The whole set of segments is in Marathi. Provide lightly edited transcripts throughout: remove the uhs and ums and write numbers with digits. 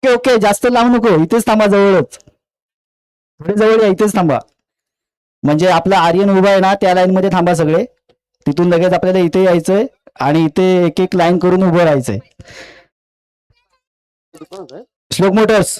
ओके ओके, जास्त लांब नको, इथेच थांबा, जवळच, थोडे जवळ या, इथेच थांबा. म्हणजे आपला आर्यन उभा आहे ना, त्या लाईन मध्ये थांबा सगळे. तिथून लगेच आपल्याला इथे यायचंय आणि इथे एक एक लाईन करून उभं राहायचंय. श्लोक मोटर्स.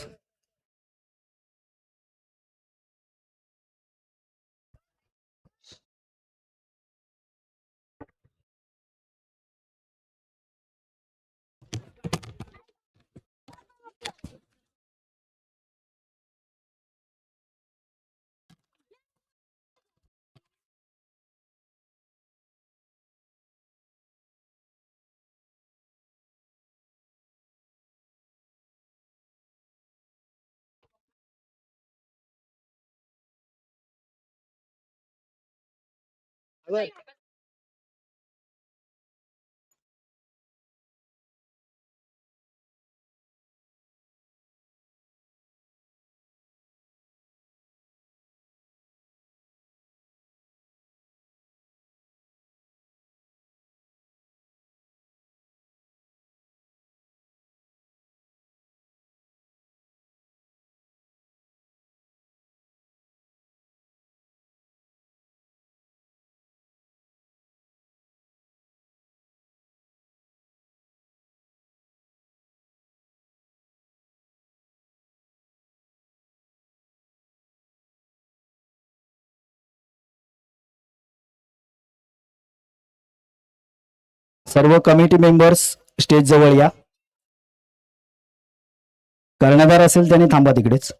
सर्व कमिटी मेंबर्स स्टेज जवळ या. कर्णधार असेल त्याने थांबा तिकडेच.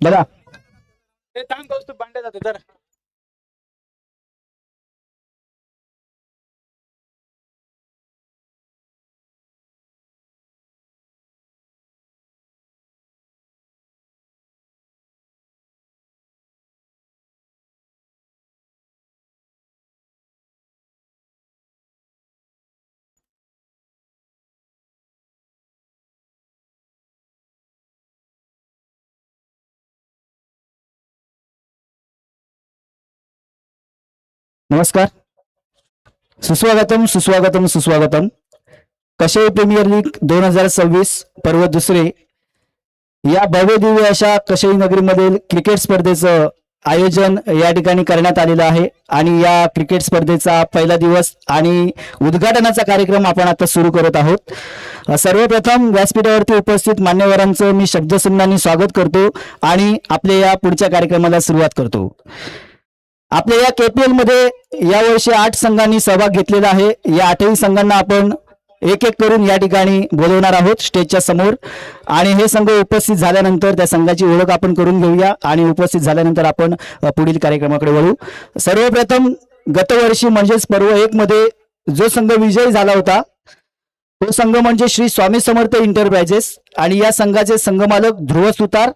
बघा नमस्कार, सुस्वागतम सुस्वागतम सुस्वागतम. कशई प्रीमियर लीग 2026 पर्व दुसरे या भव्य दिव्य अशा कशई नगरीमधील क्रिकेट स्पर्धेचं आयोजन या ठिकाणी करण्यात आलेलं आहे आणि या क्रिकेट स्पर्धेचा पहिला दिवस आणि उद्घाटनाचा कार्यक्रम आपण आता सुरू करत आहोत. सर्वप्रथम व्यासपीठावरती उपस्थित मान्यवरांचं मी शब्दसन्मानी स्वागत करतो आणि आपल्या या पुढच्या कार्यक्रमाला सुरुवात करतो. आपल्या या केपीएल मध्ये यावर्षी 8 संघांनी सहभाग घेतलेला आहे. या 8ही संघांना आपण एक एक करून या ठिकाणी बोलवणार आहोत स्टेजच्या समोर आणि हे संघ उपस्थित झाल्यानंतर त्या संघाची ओळख आपण करून घेऊया आणि उपस्थित झाल्यानंतर आपण पुढील कार्यक्रमाकडे वळू. सर्वप्रथम गतवर्षी म्हणजेच पर्व 1 मध्ये जो संघ विजयी झाला होता तो संघ म्हणजे श्री स्वामी समर्थ एंटरप्राइजेस आणि या संघाचे संघमालक ध्रुव सुतार,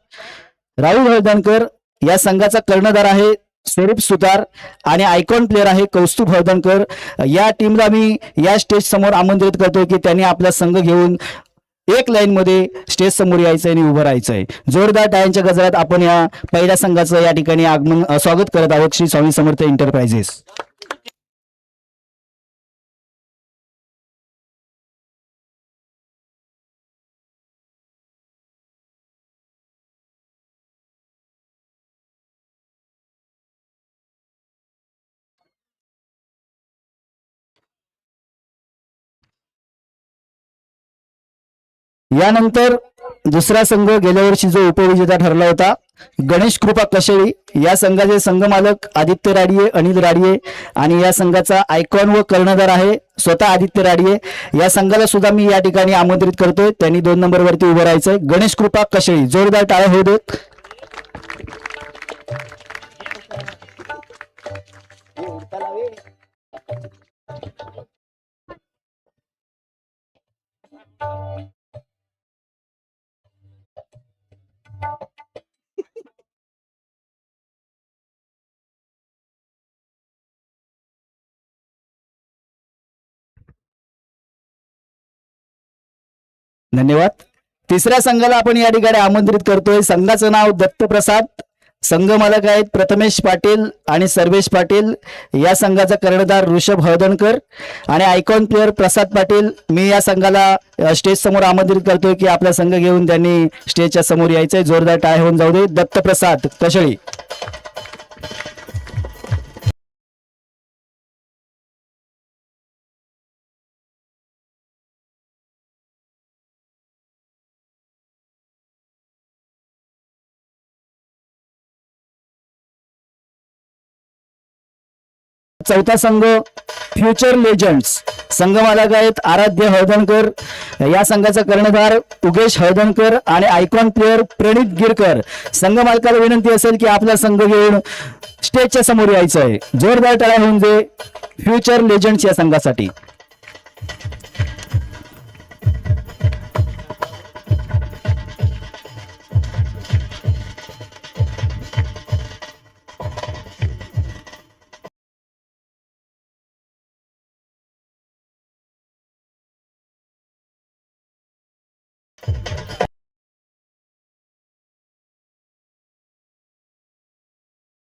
राहुल हळदणकर. या संघाचा कर्णधार आहे स्वरूप सुतार आणि आयकॉन प्लेअर आहे कौस्तुभ हळदणकर. या टीमला मी या स्टेज समोर आमंत्रित करतोय की त्यांनी आपला संघ घेऊन एक लाईन मध्ये स्टेज समोर यायचंय आणि उभं राहायचंय. जोरदार टाळ्यांच्या गजरात आपण या पहिल्या संघाचं या ठिकाणी आगमन स्वागत करत आहोत श्री स्वामी समर्थ एंटरप्राइजेस. यानंतर दुसरा संघ गेल्या वर्षी जो उपविजेता ठरला होता गणेश कृपा कशेळी, या संघाचे संघमालक आदित्य राडिये, अनिल राडिये आणि या संघाचा आयकॉन व कर्णधार आहे स्वतः आदित्य राडिये. या संघाला सुद्धा मी या ठिकाणी आमंत्रित करतोय, त्यांनी 2 नंबरवरती उभं राहायचंय. गणेश कृपा कशेळी, जोरदार टाळ्या होऊ देत. धन्यवाद. तिसऱ्या संघाला आपण या ठिकाणी आमंत्रित करतोय. संघाचं नाव दत्तप्रसाद, संघ मालक आहेत प्रथमेश पाटील आणि सर्वेश पाटील. या संघाचा कर्णधार ऋषभ हळदणकर आणि आयकॉन प्लेअर प्रसाद पाटील. मी या संघाला स्टेज समोर आमंत्रित करतोय की आपला संघ घेऊन त्यांनी स्टेजच्या समोर यायचंय. जोरदार टाळ्या होऊन जाऊ दे. दत्तप्रसाद कशेळी. चौथा संघ फ्युचर लेजंड्स, संघ मालक आहेत आराध्य हळदणकर. या संघाचा कर्णधार उगेश हळदणकर आणि आयकॉन प्लेअर प्रणित गिरकर. संघ मालकाला विनंती असेल की आपला संघ घेऊन स्टेजच्या समोर यायचं आहे. जोरदार टाळ्या होऊन दे फ्युचर लेजंड्स या संघासाठी.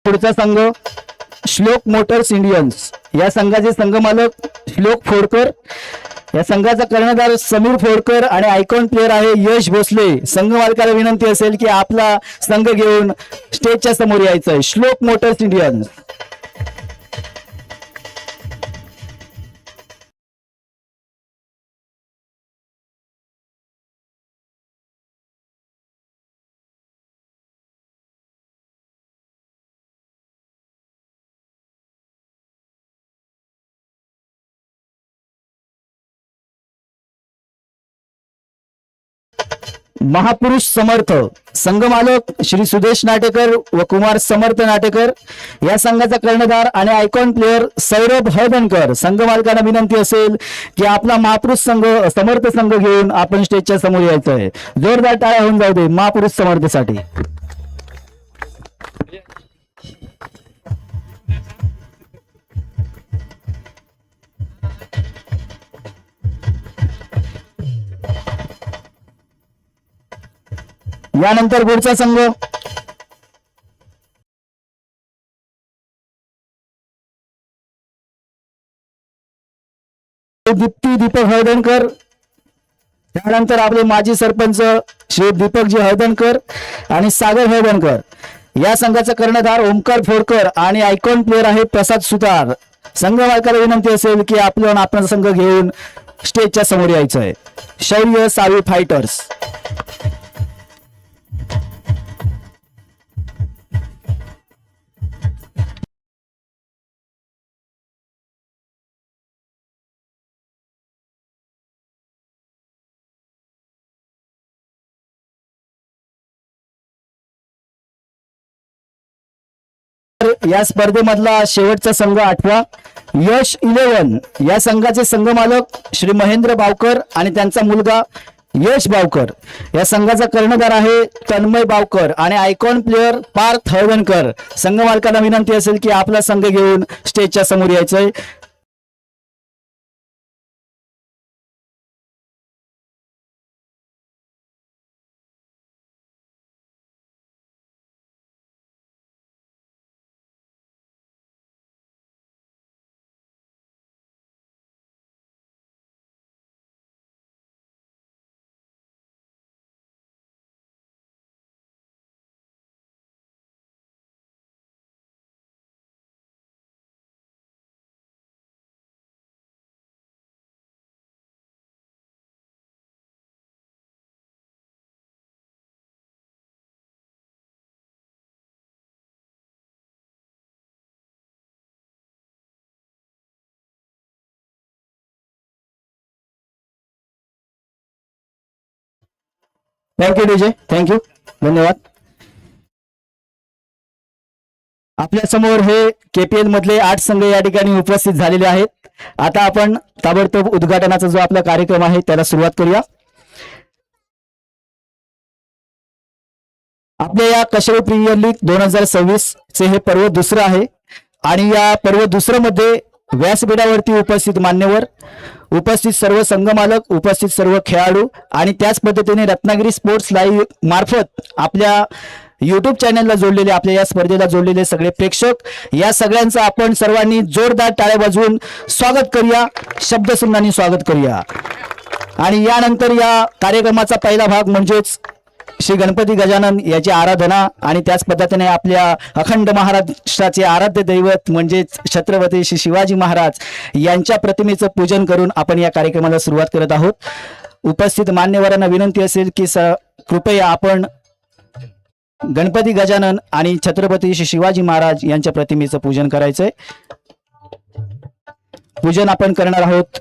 पुढचा संघ श्लोक मोटर्स इंडियन्स, या संघाचे संघ मालक श्लोक फोडकर. या संघाचा कर्णधार समीर फोडकर आणि आयकॉन प्लेअर आहे यश भोसले. संघ मालकाला विनंती असेल की आपला संघ घेऊन स्टेजच्या समोर यायचं आहे. श्लोक मोटर्स इंडियन्स. महापुरुष समर्थ, संघ मालक श्री सुदेश नाटेकर व कुमार समर्थ नाटेकर. या संघाचा कर्णधार आणि आयकॉन प्लेअर सौरभ हळदणकर. संघ मालकांना विनंती असेल की आपला महापुरुष संघ समर्थ संघ घेऊन आपण स्टेजच्या समोर यायचं आहे. जोरदार टाळ्या होऊन जाऊ दे महापुरुष समर्थसाठी. यानंतर पुढचा संघ दीप्ती दीपक हळदणकर. त्यानंतर आपले माजी सरपंच श्री दीपकजी हळदणकर आणि सागर हळदणकर. या संघाचा कर्णधार ओमकार फोडकर आणि आयकॉन प्लेअर आहे प्रसाद सुतार. संघ मालकाला विनंती असेल की आपण संघ घेऊन स्टेजच्या समोर यायचं आहे. शौर्य सावी फायटर्स. या स्पर्धेमधला शेवटचा संघ 8वा यश 11. या संघाचे संघ मालक श्री महेंद्र बावकर आणि त्यांचा मुलगा यश बावकर. या संघाचा कर्णधार आहे तन्मय बावकर आणि आयकॉन प्लेअर पार्थ हळदणकर. संघ मालकांना विनंती असेल की आपला संघ घेऊन स्टेजच्या समोर यायचंय. थँक्यू डीजे, थँक्यू, धन्यवाद. आपल्या समोर हे केपीएल मधले 8 संघ या ठिकाणी उपस्थित झालेले आहेत. आता आपण ताबडतोब उद्घाटनाचा जो आपला कार्यक्रम आहे त्याला सुरुवात करूया. आपल्या या कशेळी प्रीमियर लीग 2026 चे हे पर्व दुसरं आहे आणि या पर्व दुसरं मध्ये व्यासपीठावरती उपस्थित मान्यवर, उपस्थित सर्व संघ मालक, उपस्थित सर्व खेळाडू आणि त्याच पद्धतीने रत्नागिरी स्पोर्ट्स लाईव्ह मार्फत आपल्या युट्यूब चॅनलला जोडलेले, आपल्या या स्पर्धेला जोडलेले सगळे प्रेक्षक, या सगळ्यांचं आपण सर्वांनी जोरदार टाळ्या वाजवून स्वागत करूया, शब्दसुमनांनी स्वागत करूया. आणि यानंतर या कार्यक्रमाचा पहिला भाग म्हणजेच श्री गणपती गजानन याची आराधना आणि त्याच पद्धतीने आपल्या अखंड महाराष्ट्राचे आराध्य दैवत म्हणजेच छत्रपती श्री शिवाजी महाराज यांच्या प्रतिमेचं पूजन करून आपण या कार्यक्रमाला सुरुवात करत आहोत. उपस्थित मान्यवरांना विनंती असेल की कृपया आपण गणपती गजानन आणि छत्रपती श्री शिवाजी महाराज यांच्या प्रतिमेचं पूजन करायचंय. पूजन आपण करणार आहोत.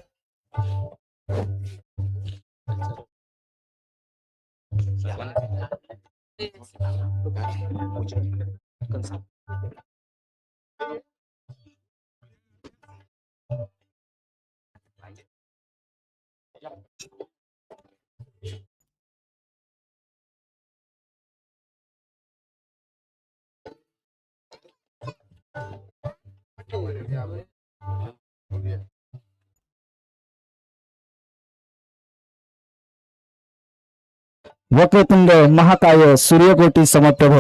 वक्रतुंड महाकाय सूर्यकोटी समप्रभ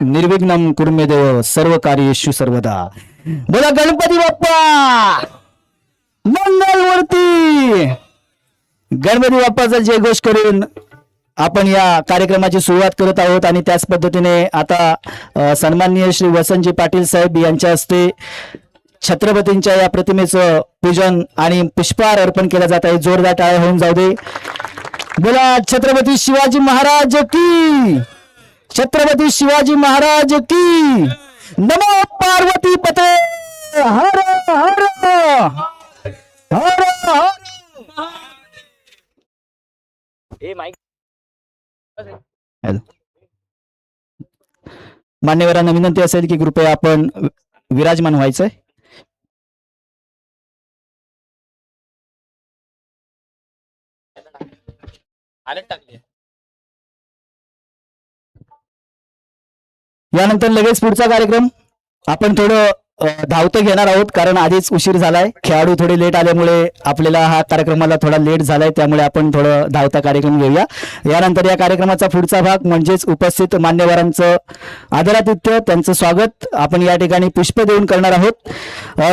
निर्विघ्नं कुर्मे देव सर्व कार्येषु सर्वदा. बोला गणपती बाप्पा मंगलमूर्ती. गणपती बाप्पाचा जयघोष करून आपण या कार्यक्रमाची सुरुवात करत आहोत आणि त्याच पद्धतीने आता सन्माननीय श्री वसंतजी पाटील साहेब यांच्या हस्ते छत्रपतींच्या या प्रतिमेचं पूजन आणि पुष्पहार अर्पण केला जात आहे. जोरदार टाळ्या होऊन जाऊ दे. बोला छत्रपती शिवाजी महाराज की, छत्रपती शिवाजी महाराज की. नमो पार्वती पते हर हर हर हर. मान्यवरांना विनंती असेल की कृपया आपण विराजमान व्हायचंय. यानंतर लगेच पुढचा कार्यक्रम आपण थोडं धावतं घेणार आहोत कारण आधीच उशीर झालाय. खेळाडू थोडे लेट आल्यामुळे आपल्याला हा कार्यक्रमाला थोडा लेट झालाय, त्यामुळे आपण थोडं धावता कार्यक्रम घेऊया. यानंतर या कार्यक्रमाचा पुढचा भाग म्हणजेच उपस्थित मान्यवरांचं आदरातिथ्य, त्यांचं स्वागत आपण या ठिकाणी पुष्प देऊन करणार आहोत.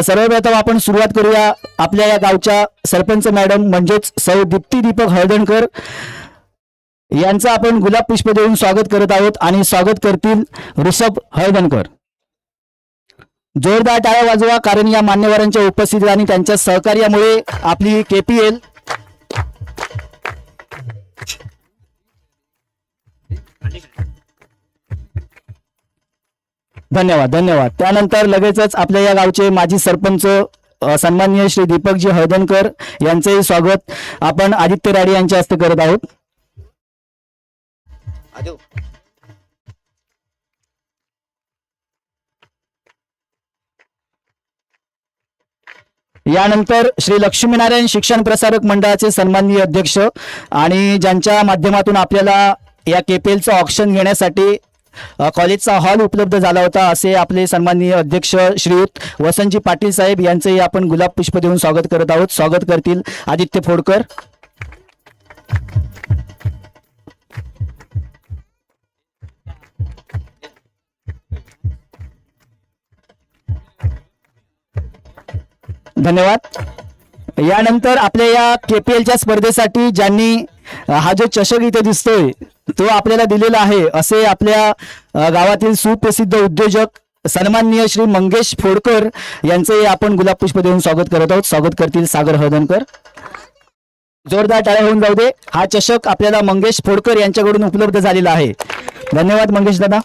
सर्वप्रथम आपण सुरुवात करूया आपल्या या गावच्या सरपंच मॅडम म्हणजेच सौ दीप्ती दीपक हळदणकर यांचं आपण गुलाब पुष्प देऊन स्वागत करत आहोत आणि स्वागत करतील ऋषभ हळदणकर. जोरदार टाळ्या वाजवा कारण या मान्यवरांच्या उपस्थितीत आणि त्यांच्या सहकार्यामुळे आपली केपीएल धन्यवाद धन्यवाद. त्यानंतर लगेचच आपल्या या गावचे माजी सरपंच सन्माननीय श्री दीपकजी हळदणकर यांचेही स्वागत आपण आदित्य राडी यांच्या हस्ते करत आहोत. यानंतर श्री लक्ष्मीनारायण शिक्षण प्रसारक मंडळाचे सन्माननीय अध्यक्ष आणि ज्यांच्या माध्यमातून आपल्याला या केपीएलचं ऑक्शन घेण्यासाठी कॉलेजचा हॉल उपलब्ध झाला होता असे आपले सन्माननीय अध्यक्ष श्रीयुत वसंतजी पाटील साहेब यांचेही आपण गुलाब पुष्प देऊन स्वागत करत आहोत. स्वागत करतील आदित्य फोडकर. धन्यवाद. यानंतर आपल्या या केपीएलच्या स्पर्धेसाठी ज्यांनी हा जो चषक इथे दिसतोय तो आपल्याला दिलेला आहे असे आपल्या गावातील सुप्रसिद्ध उद्योजक सन्माननीय श्री मंगेश फोडकर यांचे आपण गुलाब पुष्प देऊन स्वागत करत आहोत. स्वागत करतील सागर हळदणकर. जोरदार टाळ्या होऊन जाऊ दे. हा चषक आपल्याला मंगेश फोडकर यांच्याकडून उपलब्ध झालेला आहे. धन्यवाद मंगेश दादा.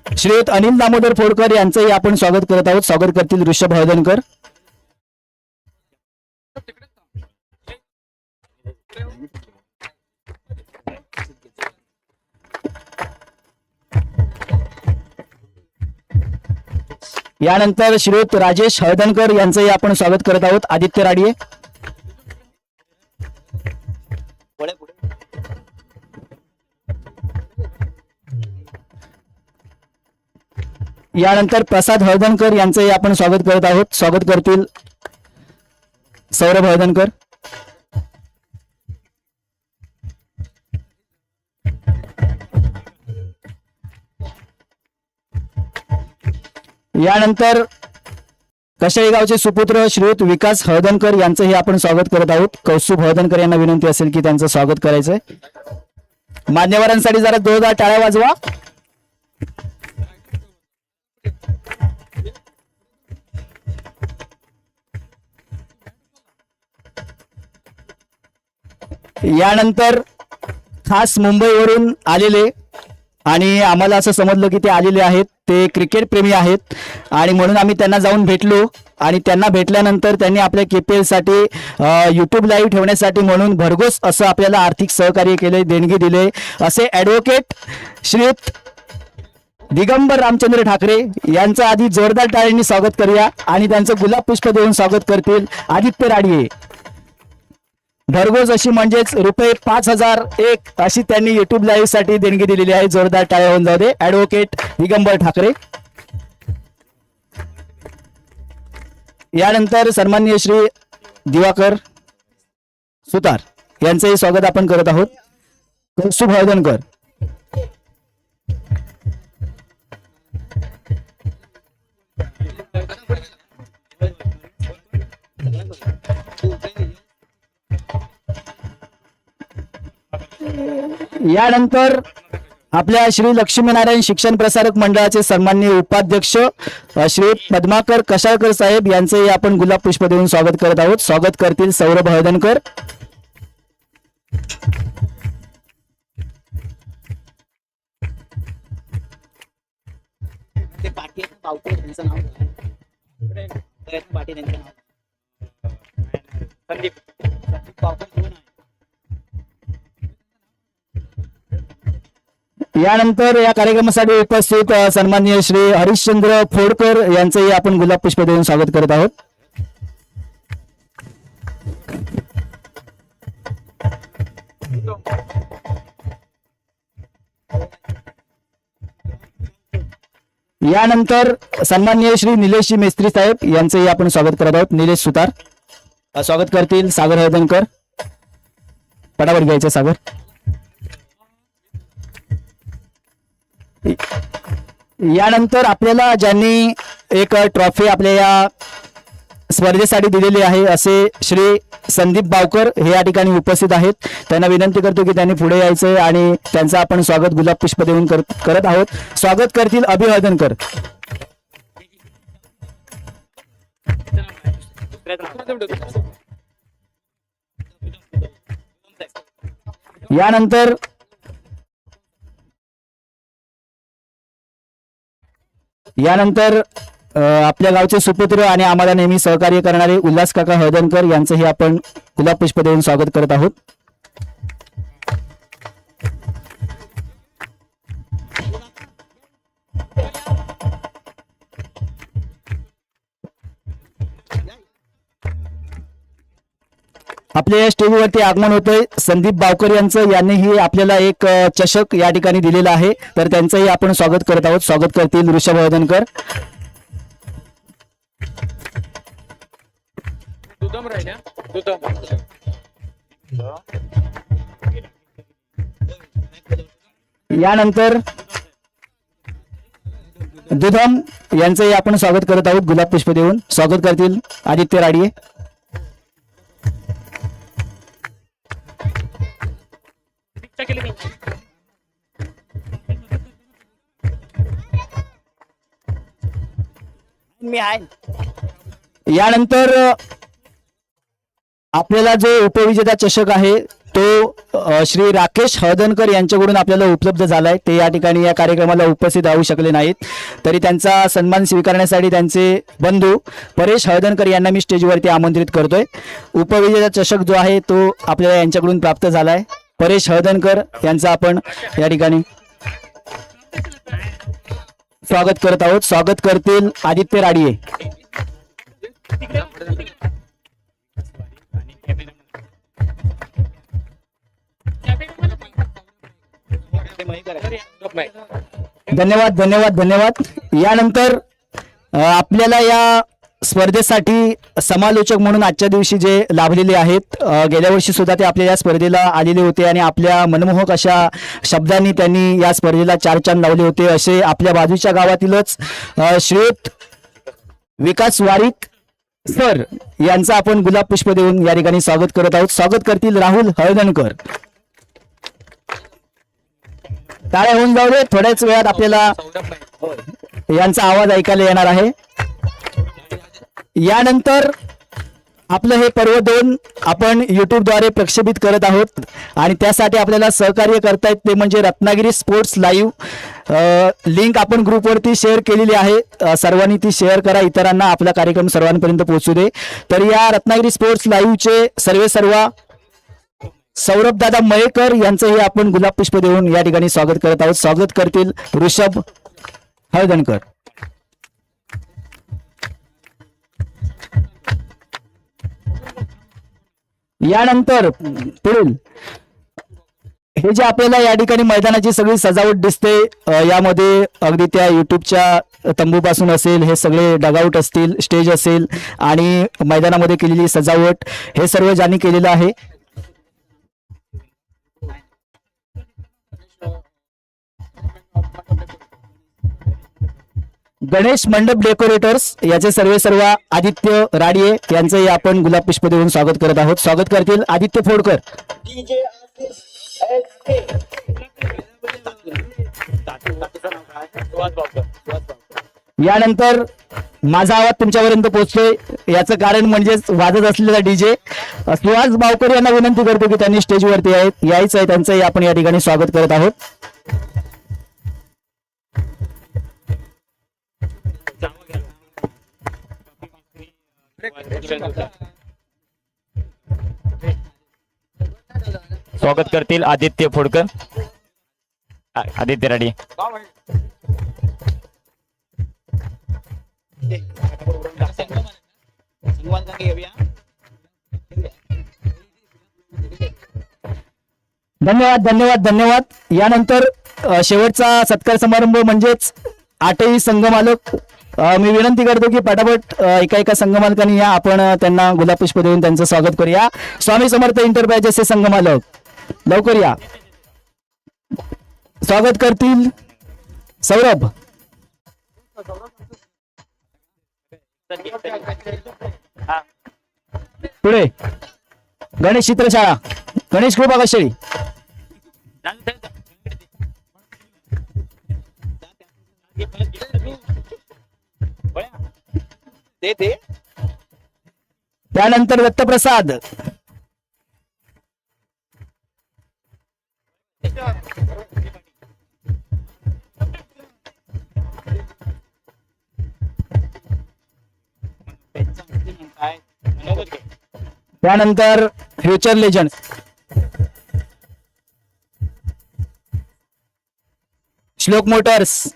श्रीयुत अनिल दामोदर फोडकर यांचंही आपण स्वागत करत आहोत. स्वागत करतील ऋषभ हळदणकर. यानंतर श्रीयुत राजेश हळदणकर यांचंही आपण स्वागत करत आहोत. आदित्य राडिये. यानंतर प्रसाद हळदणकर यांचंही आपण स्वागत करत आहोत. स्वागत करतील सौरभ हळदणकर. यानंतर कशाळी गावचे सुपुत्र श्रीयुत विकास हळदणकर यांचंही आपण स्वागत करत आहोत. कौस्तुभ हळदणकर यांना विनंती असेल की त्यांचं स्वागत करायचंय. मान्यवरांसाठी जरा जोरदार टाळ्या वाजवा. यानंतर खास मुंबईवरून आलेले आणि आम्हाला असं समजलं की ते आलेले आहेत, ते क्रिकेट प्रेमी आहेत आणि म्हणून आम्ही त्यांना जाऊन भेटलो आणि त्यांना भेटल्यानंतर त्यांनी आपल्या KPL साठी YouTube लाईव्ह ठेवण्यासाठी म्हणून भरघोस असं आपल्याला आर्थिक सहकार्य केले, देणगी दिले. असे ॲडव्होकेट श्रीयुत दिगंबर रामचंद्र ठाकरे यांचं आधी जोरदार टाळ्यांनी स्वागत करूया आणि त्यांचं गुलाब पुष्प देऊन स्वागत करतील आदित्य राडिये. भरघोस अशी म्हणजेच ₹5,001 अशी त्यांनी YouTube लाईव्ह साठी देणगी दिलेली आहे. जोरदार टाळ्या होऊन जाऊ दे ॲडव्होकेट दिगंबर ठाकरे. यानंतर सन्माननीय श्री दिवाकर सुतार यांचंही स्वागत आपण करत आहोत. कौस्तुभ हळदणकर. यानंतर आपल्या श्री लक्ष्मीनारायण शिक्षण प्रसारक मंडळाचे सन्माननीय उपाध्यक्ष श्री पद्माकर कशाळकर साहेब यांचेही आपण गुलाब पुष्प देऊन स्वागत करत आहोत. स्वागत करतील सौरभ हळदणकर. यानंतर या कार्यक्रमासाठी उपस्थित सन्माननीय श्री हरिश्चंद्र फोडकर यांचेही आपण गुलाब पुष्प देऊन स्वागत करत आहोत. यानंतर सन्माननीय श्री निलेशजी मेस्त्री साहेब यांचेही आपण स्वागत करत आहोत. निलेश सुतार. स्वागत करतील सागर हळदणकर. पटापट घ्यायचं सागर. यानंतर आपल्याला ज्यांनी एक ट्रॉफी आपल्या या स्पर्धेसाठी दिलेली आहे असे श्री संदीप बावकर हे या ठिकाणी उपस्थित आहेत. त्यांना विनंती करतो की त्यांनी पुढे यायचंय आणि त्यांचं आपण स्वागत गुलाब पुष्प देऊन करत आहोत. स्वागत करतील अभि हळदणकर. यानंतर आपल्या गावचे सुपुत्र आणि आम्हाला नेहमी सहकार्य करणारे उल्हास काका हळदणकर यांचंही आपण गुलाब पुष्प देऊन स्वागत करत आहोत. आपल्या या स्टेजवरती आगमन होतंय संदीप बावकर यांचं. यांनीही आपल्याला एक चषक या ठिकाणी दिलेला आहे, तर त्यांचंही आपण स्वागत करत आहोत. स्वागत करतील ऋषभ हळदणकर. यानंतर दुधम यांचंही आपण स्वागत करत आहोत गुलाब पुष्प देऊन. स्वागत करतील आदित्य राडिये. यानंतर आपल्याला जो उपविजेता चषक आहे तो श्री राकेश हळदणकर यांच्याकडून आपल्याला उपलब्ध झालाय. ते या ठिकाणी या कार्यक्रमाला उपस्थित राहू शकले नाहीत, तरी त्यांचा सन्मान स्वीकारण्यासाठी त्यांचे बंधू परेश हळदणकर यांना मी स्टेजवरती आमंत्रित करतोय. उपविजेता चषक जो आहे तो आपल्याला यांच्याकडून प्राप्त झालाय. परेश हळदणकर यांचा आपण या ठिकाणी स्वागत करत आहोत. स्वागत करतील आदित्य राडिये. धन्यवाद धन्यवाद धन्यवाद. यानंतर आपल्याला या स्पर्धेसाठी समालोचक म्हणून आजच्या दिवशी जे लाभलेले आहेत, गेल्या वर्षी सुद्धा ते आपल्या या स्पर्धेला आलेले होते आणि आपल्या मनमोहक अशा शब्दांनी त्यांनी या स्पर्धेला चार चांद लावले होते. असे आपल्या बाजूच्या गावातीलच श्रीयुत विकास वारिक सर यांचं आपण गुलाब पुष्प देऊन या ठिकाणी स्वागत करत आहोत. स्वागत करतील राहुल हळदणकर. टाळ्या होऊन जाऊ दे, थोड्याच वेळात आपल्याला यांचा आवाज ऐकायला येणार आहे. यानंतर आपलं हे पर्व 2 आपण युट्यूबद्वारे प्रक्षेपित करत आहोत आणि त्यासाठी आपल्याला सहकार्य करतायत ते म्हणजे रत्नागिरी स्पोर्ट्स लाईव्ह. लिंक आपण ग्रुपवरती शेअर केलेली आहे. सर्वांनी ती शेअर करा, इतरांना आपला कार्यक्रम सर्वांपर्यंत पोहोचू दे. तर या रत्नागिरी स्पोर्ट्स लाईव्हचे सर्व सौरभ दादा मयेकर यांचंही आपण गुलाब पुष्प देऊन या ठिकाणी स्वागत करत आहोत. स्वागत करतील ऋषभ हळदणकर. यानंतर पुढील हे जे आपल्याला या ठिकाणी मैदानाची सगळी सजावट दिसते, यामध्ये अगदी त्या युट्यूबच्या तंबूपासून असेल, हे सगळे डगआउट असतील, स्टेज असेल आणि मैदानामध्ये केलेली सजावट, हे सर्व ज्यांनी केलेलं आहे गणेश मंडप डेकोरेटर्स, याचे सर्व आदित्य राडिये यांचंही आपण गुलाब पुष्प देऊन स्वागत करत आहोत. स्वागत करतील आदित्य फोडकर. यानंतर माझा आवाज तुमच्यापर्यंत पोहोचतोय याचं कारण म्हणजेच वाजत असलेला डीजे सुहास बावकर यांना विनंती करतो की त्यांनी स्टेजवरती यायचं आहे, त्यांचंही आपण या ठिकाणी स्वागत करत आहोत. स्वागत करतील आदित्य फोडकर, आदित्य राडी. धन्यवाद धन्यवाद धन्यवाद. यानंतर शेवटचा सत्कार समारंभ म्हणजेच आठही संघमालक. मी विनंती करतो की पटापट एका संघमालकांनी या, आपण त्यांना गुलाब पुष्प देऊन त्यांचं स्वागत करूया. स्वामी समर्थ एंटरप्राइजेसचे संघमालक लवकर या. स्वागत करतील सौरभ. पुढे गणेश चित्रशाळा, गणेश कृपा कशेळी. त्यानंतर दत्तप्रसाद. त्यानंतर फ्युचर लेजंड श्लोक मोटर्स.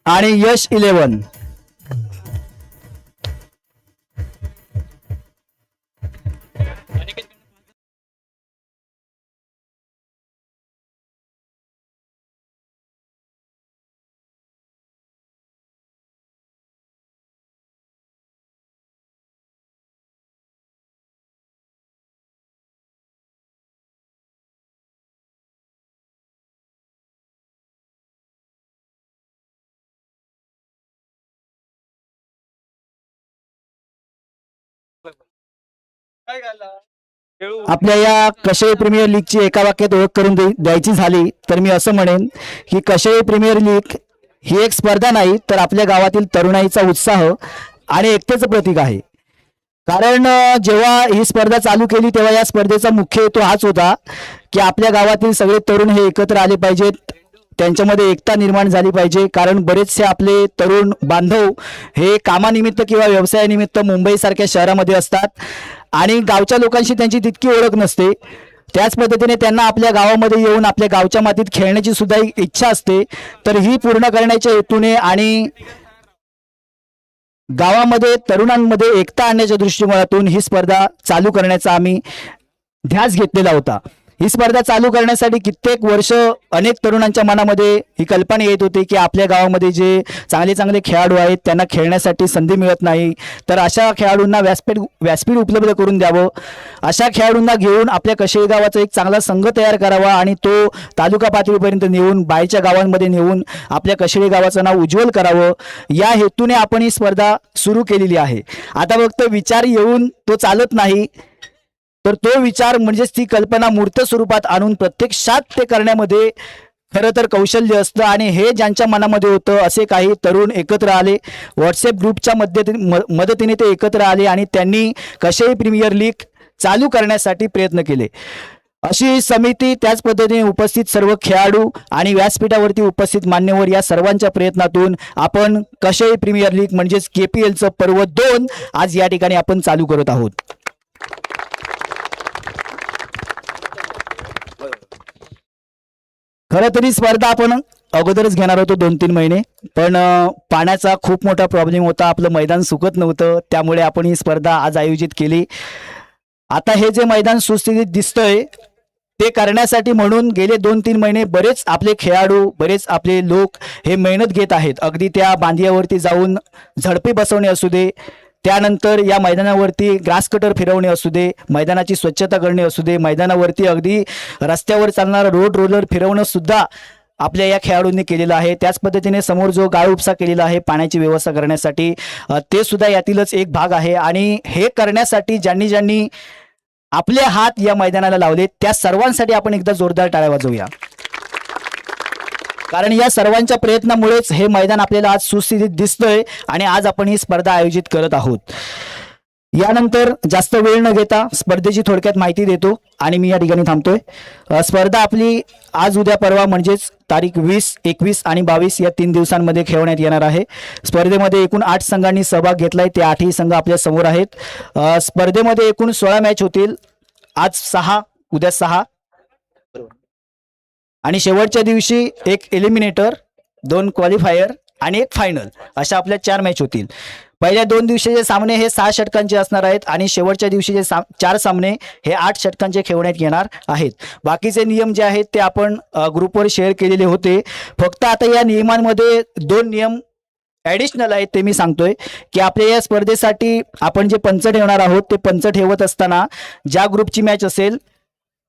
आणि यश 11. आपल्या या कशई प्रीमियर लीगची एका वाक्यात ओळख करून द्यायची झाली तर मी असं म्हणेन की कशई प्रीमियर लीग ही एक स्पर्धा नाही तर आपल्या गावातील तरुणाईचा उत्साह आणि एकतेचं प्रतीक आहे. कारण जेव्हा ही स्पर्धा चालू केली तेव्हा या स्पर्धेचा मुख्य हेतू हाच होता की आपल्या गावातील सगळे तरुण हे एकत्र आले पाहिजेत, त्यांच्यामध्ये एकता निर्माण झाली पाहिजे. कारण बरेचसे आपले तरुण बांधव हे कामानिमित्त किंवा व्यवसायानिमित्त मुंबईसारख्या शहरामध्ये असतात आणि गावच्या लोकांशी त्यांची तितकी ओळख नसते. त्याच पद्धतीने त्यांना आपल्या गावामध्ये येऊन आपल्या गावच्या मातीत खेळण्याची सुद्धा एक इच्छा असते. तर ही पूर्ण करण्याच्या हेतूने आणि गावामध्ये तरुणांमध्ये एकता आणण्याच्या दृष्टिकोनातून ही स्पर्धा चालू करण्याचा आम्ही ध्यास घेतलेला होता. ही स्पर्धा चालू करण्यासाठी कित्येक वर्ष अनेक तरुणांच्या मनामध्ये ही कल्पना येत होती की आपल्या गावामध्ये जे चांगले चांगले खेळाडू आहेत त्यांना खेळण्यासाठी संधी मिळत नाही, तर अशा खेळाडूंना व्यासपीठ उपलब्ध करून द्यावं. अशा खेळाडूंना घेऊन आपल्या कशेळी गावाचा एक चांगला संघ तयार करावा आणि तो तालुका पातळीपर्यंत नेऊन बाहेरच्या गावांमध्ये नेऊन आपल्या कशेळी गावाचं नाव उज्ज्वल करावं, या हेतूने आपण ही स्पर्धा सुरू केलेली आहे. आता फक्त विचार येऊन तो चालत नाही, तर तो विचार म्हणजेच ती कल्पना मूर्त स्वरूपात आणून प्रत्यक्षात ते करण्यामध्ये खरं तर कौशल्य असतं. आणि हे ज्यांच्या मनामध्ये होतं असे काही तरुण एकत्र आले, व्हॉट्सअप ग्रुपच्या मदतीने ते एकत्र आले आणि त्यांनी कशेळी प्रीमियर लीग चालू करण्यासाठी प्रयत्न केले. अशी समिती, त्याच पद्धतीने उपस्थित सर्व खेळाडू आणि व्यासपीठावरती उपस्थित मान्यवर या सर्वांच्या प्रयत्नातून आपण कशेळी प्रीमियर लीग म्हणजेच KPLचं पर्व 2 आज या ठिकाणी आपण चालू करत आहोत. खरं तरी स्पर्धा आपण अगोदरच घेणार होतो 2-3 महिने, पण पाण्याचा खूप मोठा प्रॉब्लेम होता, आपलं मैदान सुकत नव्हतं, त्यामुळे आपण ही स्पर्धा आज आयोजित केली. आता हे जे मैदान सुस्थितीत दिसतंय ते करण्यासाठी म्हणून गेले 2-3 महिने बरेच आपले खेळाडू, बरेच आपले लोक हे मेहनत घेत आहेत. अगदी त्या बांधियावरती जाऊन झडपे बसवणे असू दे, त्यानंतर या मैदानावरती ग्रास कटर फिरवणे असू दे, मैदानाची स्वच्छता करणे असू दे, मैदानावरती अगदी रस्त्यावर चालणारा रोड रोलर फिरवणं सुद्धा आपल्या या खेळाडूंनी केलेलं आहे. त्याच पद्धतीने समोर जो गाळ उपसा केलेला आहे पाण्याची व्यवस्था करण्यासाठी, ते सुद्धा यातीलच एक भाग आहे. आणि हे करण्यासाठी ज्यांनी ज्यांनी आपले हात या मैदानाला लावले त्या सर्वांसाठी आपण एकदा जोरदार टाळ्या वाजवूया. कारण या सर्वांच्या प्रयत्नामुळेच हे मैदान आपल्याला आज सुस्थितीत दिसतंय आणि आज आपण ही स्पर्धा आयोजित करत आहोत. यानंतर जास्त वेळ न घेता स्पर्धेची थोडक्यात माहिती देतो आणि मी या ठिकाणी थांबतोय. स्पर्धा आपली आज उद्या परवा म्हणजेच तारीख 20, 21 आणि 22 या 3 दिवसांमध्ये खेळवण्यात येणार आहे. स्पर्धेमध्ये एकूण 8 संघांनी सहभाग घेतलाय, ते 8ही संघ आपल्या समोर आहेत. स्पर्धेमध्ये एकूण 16 मॅच होतील, आज 6, उद्या 6 आणि शेवटच्या दिवशी एक एलिमिनेटर, 2 क्वालिफायर आणि एक फायनल, अशा आपल्या 4 मॅच होतील. पहिल्या 2 दिवशीचे सामने हे 6 षटकांचे असणार आहेत आणि शेवटच्या दिवशीचे 4 सामने हे 8 षटकांचे खेळवण्यात येणार आहेत. बाकीचे नियम जे आहेत ते आपण ग्रुपवर शेअर केलेले होते. फक्त आता या नियमांमध्ये 2 नियम ॲडिशनल आहेत, ते मी सांगतोय की आपल्या या स्पर्धेसाठी आपण जे पंच ठेवणार आहोत ते पंच ठेवत असताना ज्या ग्रुपची मॅच असेल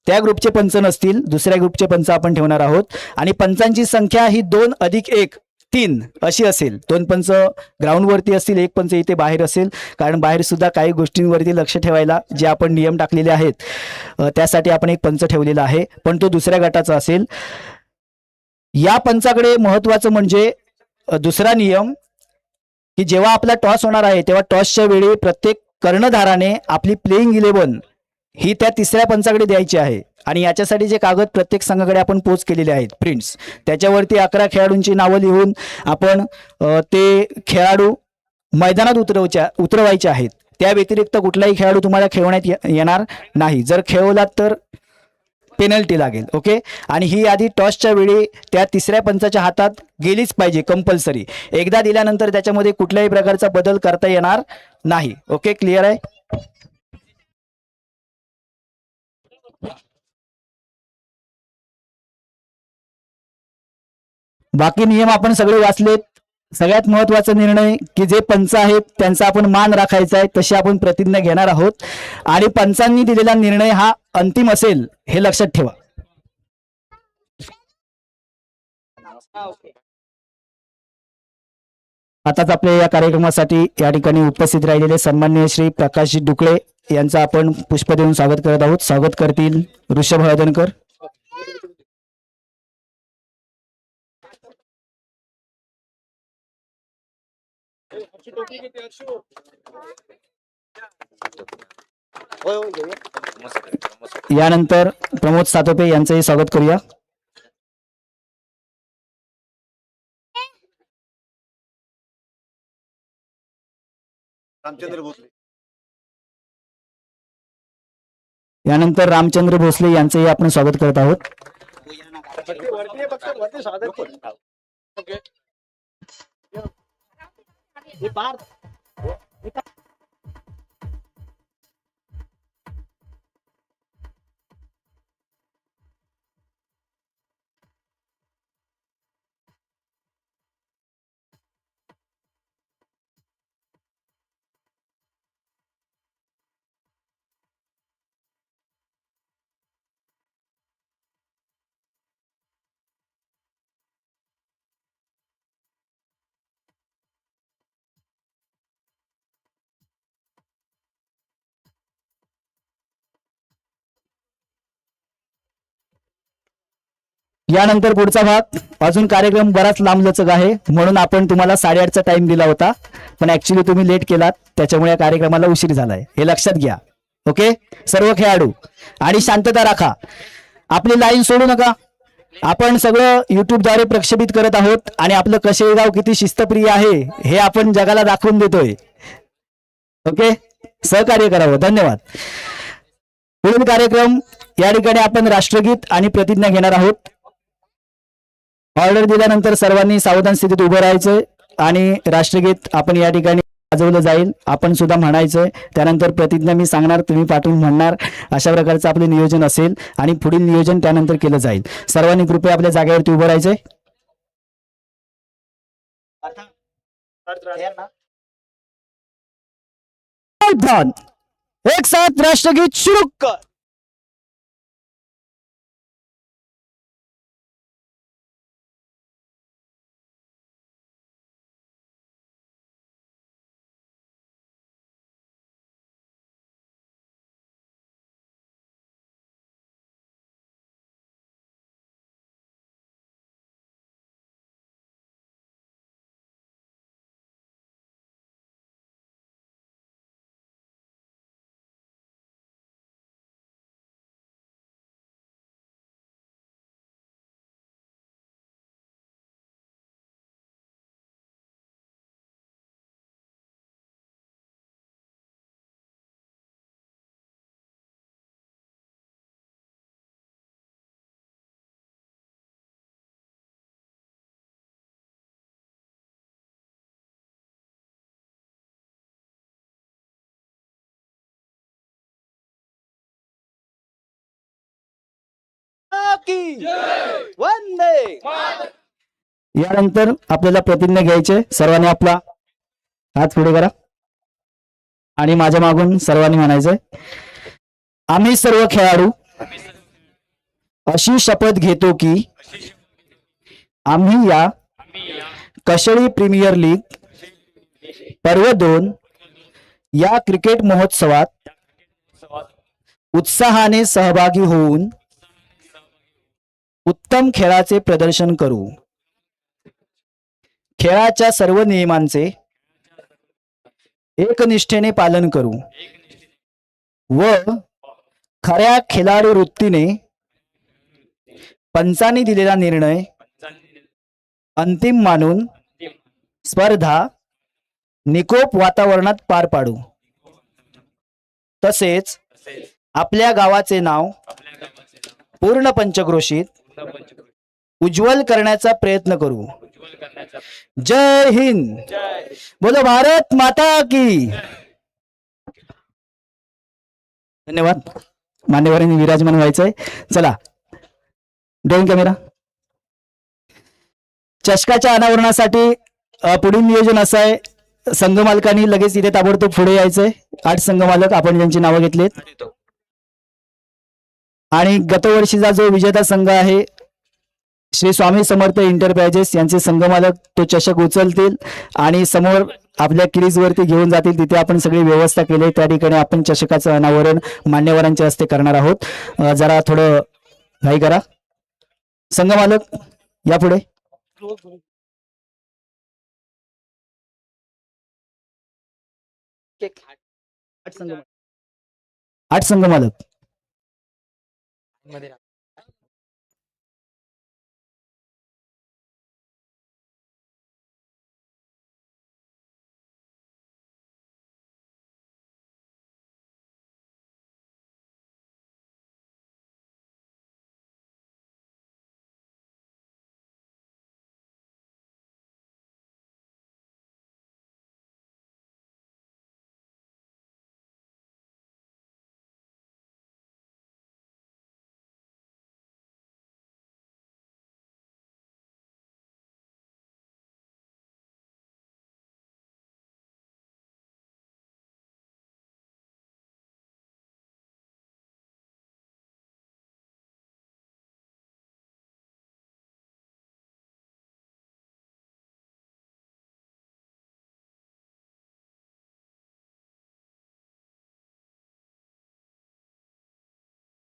त्या ग्रुपचे पंच नसतील, दुसऱ्या ग्रुपचे पंच आपण ठेवणार आहोत. आणि पंचांची संख्या ही 2 + 1 3 अशी असेल. 2 पंच ग्राउंडवरती असतील, 1 पंच इथे बाहेर असेल, कारण बाहेर सुद्धा काही गोष्टींवरती लक्ष ठेवायला जे आपण नियम टाकलेले आहेत त्यासाठी आपण एक पंच ठेवलेला आहे, पण तो दुसऱ्या गटाचा असेल. या पंचाकडे महत्वाचं म्हणजे दुसरा नियम की जेव्हा आपला टॉस होणार आहे तेव्हा टॉसच्या वेळी प्रत्येक कर्णधाराने आपली प्लेइंग 11 ही त्या तिसऱ्या पंचाकडे द्यायची आहे. आणि याच्यासाठी जे कागद प्रत्येक संघाकडे आपण पोच केलेले आहेत प्रिंट्स, त्याच्यावरती 11 खेळाडूंची नावं लिहून आपण ते खेळाडू मैदानात उतरवायचे आहेत. त्या व्यतिरिक्त कुठलाही खेळाडू तुम्हाला खेळवण्यात येणार नाही. जर खेळवलात तर पेनल्टी लागेल. ओके. आणि ही यादी टॉसच्या वेळी त्या तिसऱ्या पंचाच्या हातात गेलीच पाहिजे कंपल्सरी. एकदा दिल्यानंतर त्याच्यामध्ये कुठल्याही प्रकारचा बदल करता येणार नाही. ओके, क्लिअर आहे. बाकी नियम आपण सगळे वाचलेत. सगळ्यात महत्वाचा निर्णय की जे पंच आहेत त्यांचा आपण मान राखायचा आहे, तशी आपण प्रतिज्ञा घेणार आहोत. आणि पंचांनी दिलेला निर्णय हा अंतिम असेल हे लक्षात ठेवा. आताच आपल्या या कार्यक्रमासाठी या ठिकाणी उपस्थित राहिलेले सन्माननीय श्री प्रकाशजी डुकळे यांचं आपण पुष्प देऊन स्वागत करत आहोत. स्वागत करतील ऋषभ हळदणकर. यानंतर प्रमोद सातोपे यांचंही स्वागत करूया. रामचंद्र भोसले. यानंतर रामचंद्र भोसले यांचंही आपण स्वागत करत आहोत. यानंतर पुढचा भाग, अजून कार्यक्रम बराच लांबलचक आहे म्हणून आपण तुम्हाला 8:30चा टाइम दिला होता, पण ऍक्च्युली तुम्ही लेट केलात, त्याच्यामुळे या कार्यक्रमाला उशीर झालाय, हे लक्षात घ्या. ओके, सर्व खेळाडू आणि शांतता राखा, आपली लाईन सोडू नका. आपण सगळं युट्यूबद्वारे प्रक्षेपित करत आहोत आणि आपलं कशेगाव किती शिस्तप्रिय आहे हे आपण जगाला दाखवून देतोय. ओके, सहकार्य करावं. धन्यवाद. पुढील कार्यक्रम, या ठिकाणी आपण राष्ट्रगीत आणि प्रतिज्ञा घेणार आहोत. ऑर्डर दिल्यानंतर सर्वांनी सावधान स्थितीत उभं राहायचंय आणि राष्ट्रगीत आपण या ठिकाणी वाजवलं जाईल, आपण सुद्धा म्हणायचंय. त्यानंतर प्रतिज्ञा मी सांगणार, तुम्ही पाठवून म्हणणार, अशा प्रकारचं आपलं नियोजन असेल आणि पुढील नियोजन त्यानंतर केलं जाईल. सर्वांनी कृपया आपल्या जागेवरती उभं राहायचंय. एक साथ राष्ट्रगीत शुरू कर. वंदे. यानंतर आपल्याला प्रतिज्ञा घ्यायचे. सर्वांनी आपला हात पुढे करा आणि माझ्या मागून सर्वांनी म्हणायचंय, आम्ही सर्व खेळाडू अशी शपथ घेतो की आम्ही या कशेळी प्रीमियर लीग पर्व 2 या क्रिकेट महोत्सवात उत्साहाने सहभागी होऊन उत्तम खेळाचे प्रदर्शन करू. खेळाच्या सर्व नियमांचे एकनिष्ठेने पालन करू व खऱ्या खिलाडी वृत्तीने पंचांनी दिलेला निर्णय अंतिम मानून स्पर्धा निकोप वातावरणात पार पाडू. तसेच आपल्या गावाचे नाव पूर्ण पंचक्रोशीत उज्ज्वल करण्याचा प्रयत्न करू. जय हिंद. बोलो भारत माता की. धन्यवाद. मान्यवरांनी विराजमान व्हायचंय. चला, ड्रोन कॅमेरा. चषकाच्या अनावरणासाठी पुढील नियोजन असं आहे, संघ मालकांनी लगेच इथे ताबडतोब पुढे यायचंय. 8 संघ मालक आपण ज्यांची नावं घेतलीत आणि गतवर्षीचा जो विजेता संघ आहे श्री स्वामी समर्थ एंटरप्राइजेस यांचे संघमालक तो चषक उचलतील आणि समोर आपल्या क्रीजवरती घेऊन जातील. तिथे आपण सगळी व्यवस्था केली. त्या ठिकाणी आपण चषकाचं अनावरण मान्यवरांच्या हस्ते करणार आहोत. जरा थोडं घाई करा. संघमालक या पुढे. आठ संघमालक.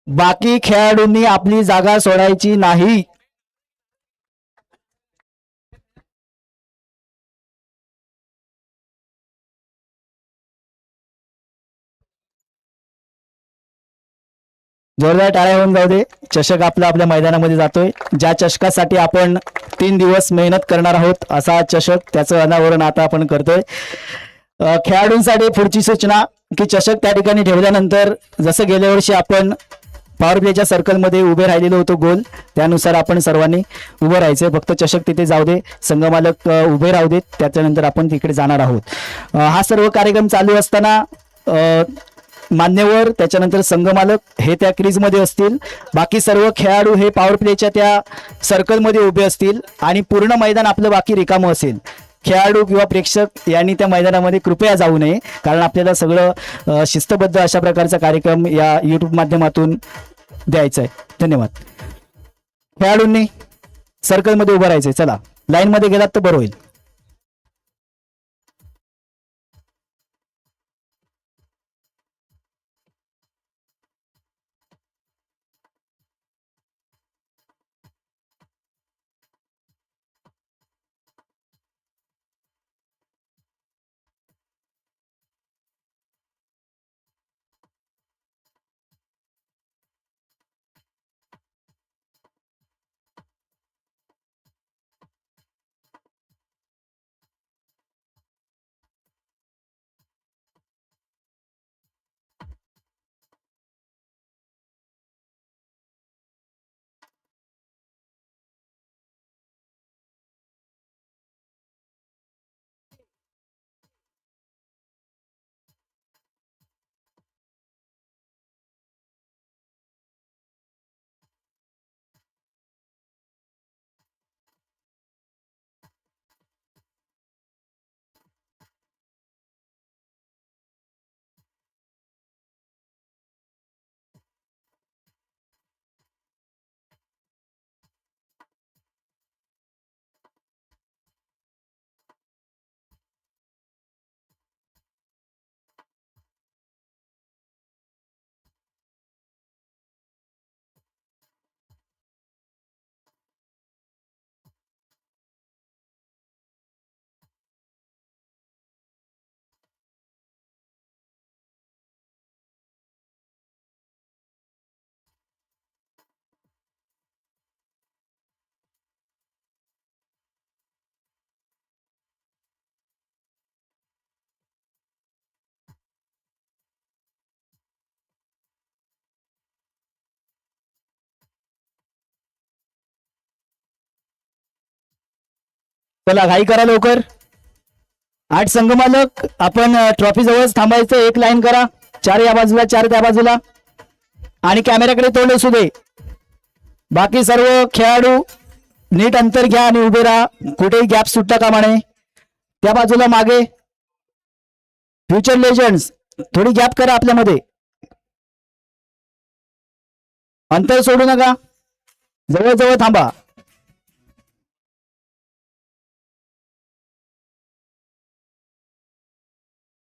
बाकी खेळाडूंनी आपली जागा सोडायची नाही. जोरदार टाळ्या होऊन जाऊ दे. चषक आपला आपल्या मैदानामध्ये जातोय. ज्या चषकासाठी आपण 3 दिवस मेहनत करणार आहोत असा चषक, त्याचं अनावरण आता आपण करतोय. खेळाडूंसाठी पुढची सूचना की चषक त्या ठिकाणी ठेवल्यानंतर जसं गेल्या वर्षी आपण पॉवर प्लेच्या सर्कलमध्ये उभे राहिलेलो होतो गोल, त्यानुसार आपण सर्वांनी उभं राहायचंय. फक्त चषक तिथे जाऊ दे, संघमालक उभे राहू देत, त्याच्यानंतर आपण तिकडे जाणार आहोत. हा सर्व कार्यक्रम चालू असताना मान्यवर त्याच्यानंतर संघमालक हे त्या क्रीजमध्ये असतील. बाकी सर्व खेळाडू हे पॉवर प्लेच्या त्या सर्कलमध्ये उभे असतील आणि पूर्ण मैदान आपलं बाकी रिकामं असेल. खेळाडू किंवा प्रेक्षक यांनी त्या मैदानामध्ये कृपया जाऊ नये, कारण आपल्याला सगळं शिस्तबद्ध अशा प्रकारचा कार्यक्रम या YouTube माध्यमातून द्यायचा आहे. धन्यवाद. खेळाडूंनी सर्कलमध्ये उभं राहायचंय. चला, लाईन मध्ये गेलात तर बरं होईल. चला, घाई करा लवकर. 8 संघमालक आपण ट्रॉफी जवळ थांबायचं. एक लाईन करा, 4 या बाजूला, 4 त्या बाजूला, आणि कॅमेऱ्याकडे तोंड असू दे. बाकी सर्व खेळाडू नीट अंतर घ्या आणि उभे राहा. कुठेही गॅप सुटता कामा नये. त्या बाजूला मागे फ्युचर लेजंड्स, थोडी गॅप करा आपल्यामध्ये. अंतर सोडू नका, जवळ जवळ थांबा.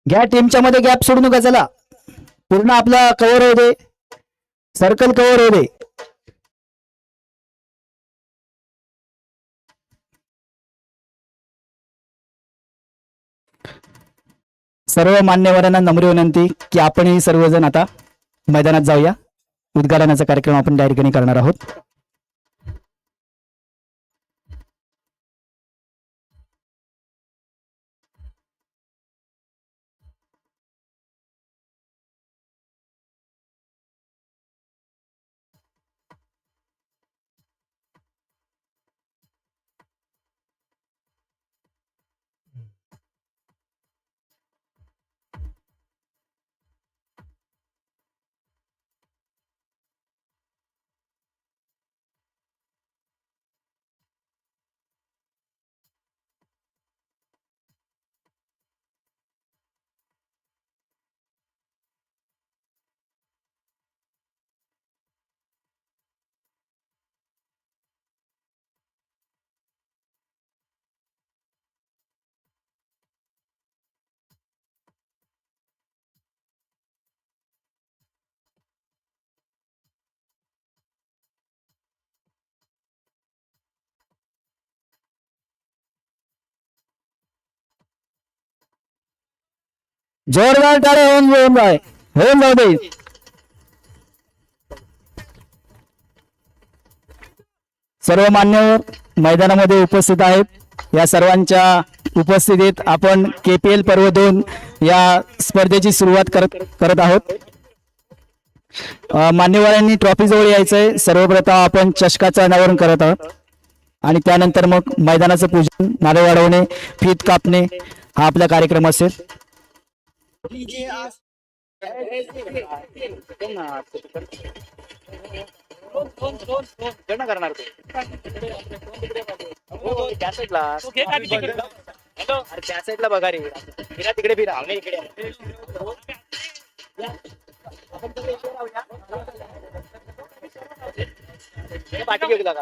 घ्या टीमच्या मध्ये गॅप सोडू नका. चला पूर्ण आपला कव्हर होऊ दे, सर्कल कव्हर होऊ दे. सर्व मान्यवरांना नम्र विनंती की आपणही सर्वजण आता मैदानात जाऊया. उद्घाटनाचा कार्यक्रम आपण त्या ठिकाणी करणार आहोत. जोरदार टाळे होऊन जाऊ दे. सर्व मान्यवर मैदानामध्ये उपस्थित आहेत. या सर्वांच्या उपस्थितीत आपण KPL पर्व 2 या स्पर्धेची सुरुवात करत आहोत. मान्यवरांनी ट्रॉफी जवळ यायचंय. सर्वप्रथम आपण चषकाचं अनावरण करत आहोत आणि त्यानंतर मग मैदानाचं पूजन, नारळ वाढवणे, फीत कापणे हा आपला कार्यक्रम असेल. करणार त्या साईडला बघा रे, फिरा तिकडे, फिरा इकडे. पाठी घेऊ का?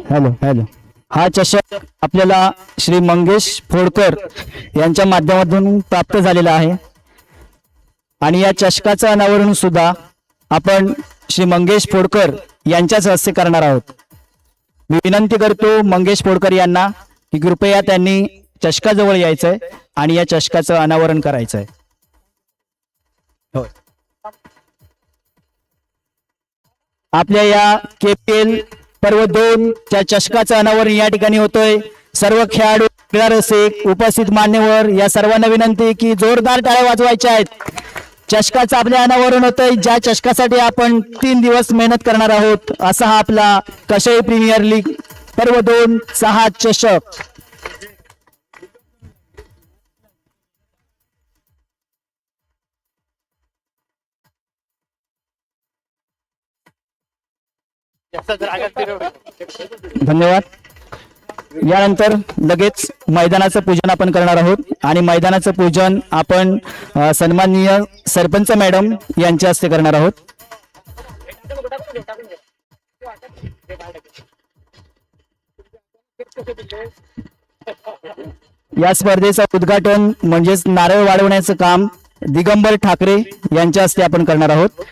Hello hello. हा चषक आपल्याला श्री मंगेश फोडकर यांच्या माध्यमातून प्राप्त झालेला आहे आणि या चषकाचं अनावरण सुद्धा आपण श्री मंगेश फोडकर यांच्याच हस्ते करणार आहोत. मी विनंती करतो मंगेश फोडकर यांना की कृपया त्यांनी चषकाजवळ यायचंय आणि या चषकाचं अनावरण करायचंय. आपल्या या KPL पर्व 2 च्या चषकाचं अनावरण या ठिकाणी होतोय. सर्व खेळाडू, क्रीडा रसिक, उपस्थित मान्यवर या सर्वांना विनंती की जोरदार टाळ्या वाजवायच्या आहेत. चषकाचं आपल्या अनावरण होतंय, ज्या चषकासाठी आपण 3 दिवस मेहनत करणार आहोत. असा हा आपला कशई प्रीमियर लीग पर्व 2 चा हा चषक. धन्यवाद. यानंतर लगेच मैदानाचं पूजन आपण करणार आहोत आणि मैदानाचं पूजन आपण सन्माननीय सरपंच मॅडम यांच्या हस्ते करणार आहोत. या स्पर्धेचं उद्घाटन म्हणजेच नारळ वाढवण्याचं काम दिगंबर ठाकरे यांच्या हस्ते आपण करणार आहोत.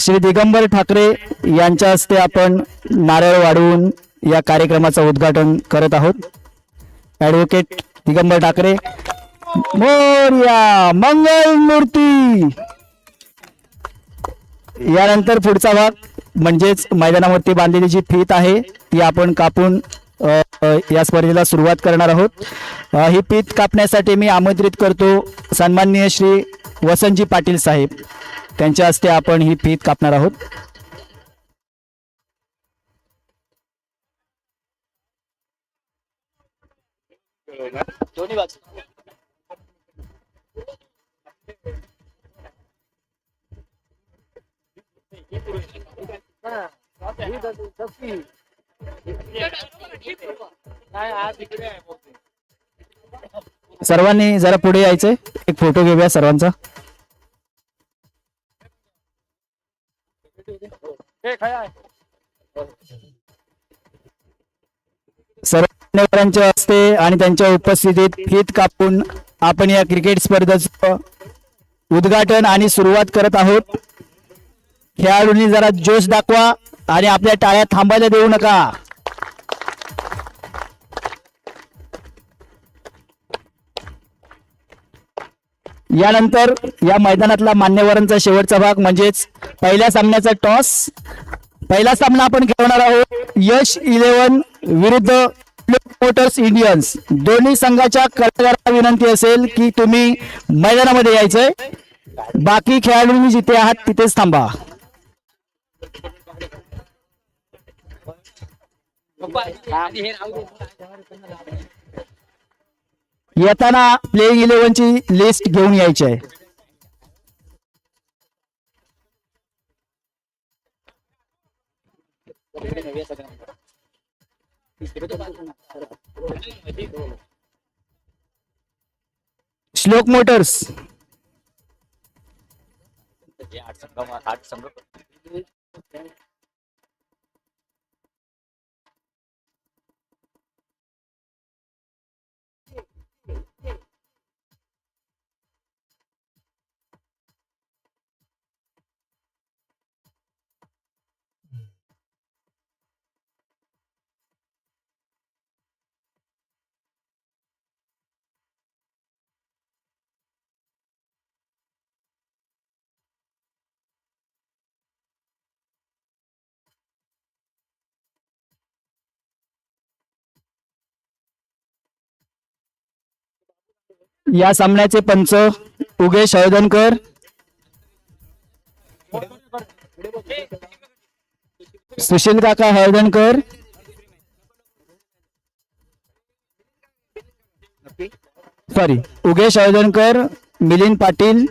श्री दिगंबर ठाकरे यांच्या हस्ते आपण नारळ वाढवून या कार्यक्रमाचं उद्घाटन करत आहोत. ॲडव्होकेट दिगंबर ठाकरे, मोरया मंगल मूर्ती. यानंतर पुढचा भाग म्हणजेच मैदानावरती बांधलेली जी फीत आहे ती आपण कापून या स्पर्धेला सुरुवात करणार आहोत. ही फीत कापण्यासाठी मी आमंत्रित करतो सन्माननीय श्री वसंतजी पाटील साहेब, त्यांच्या हस्ते आपण ही फीत कापणार आहोत. सर्वांनी जरा पुढे यायचंय, एक फोटो घेऊया सर्वांचा. सर्व मान्यवरांच्या हस्ते आणि त्यांच्या उपस्थितीत फीत कापून आपण या क्रिकेट स्पर्धेचं उद्घाटन आणि सुरुवात करत आहोत. खेळाडूंनी जरा जोश दाखवा आणि आपल्या टाळ्या थांबायला देऊ नका. यानंतर या मैदानातला मान्यवरांचा शेवटचा भाग म्हणजेच पहिल्या सामन्याचा टॉस. पहिला सामना आपण खेळणार आहोत यश 11 विरुद्ध मोटर्स इंडियन्स. दोन्ही संघाच्या कर्णधाराला विनंती असेल की तुम्ही मैदानामध्ये यायचंय, बाकी खेळाडूंनी जिथे आहात तिथेच थांबा. येताना प्लेइंग 11 ची लिस्ट घेऊन यायची आहे. श्लोक मोटर्स, या सामन्याचे पंच उगेश हळदणकर, सुशील काका हळदणकर, उगेश हळदणकर, मिलिंद पाटील,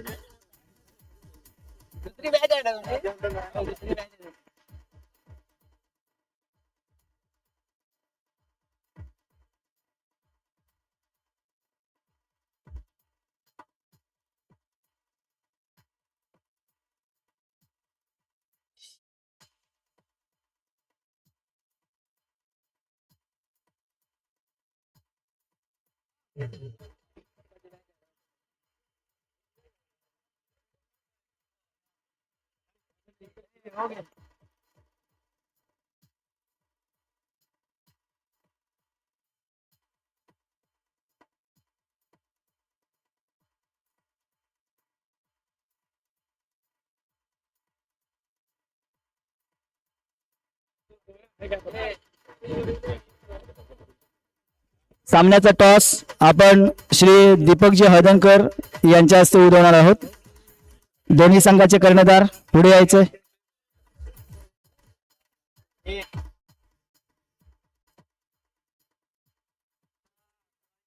सामन्याचा टॉस आपण श्री दीपकजी हळदणकर यांच्या हस्ते उडवणार आहोत. दोन्ही संघाचे कर्णधार पुढे यायचे.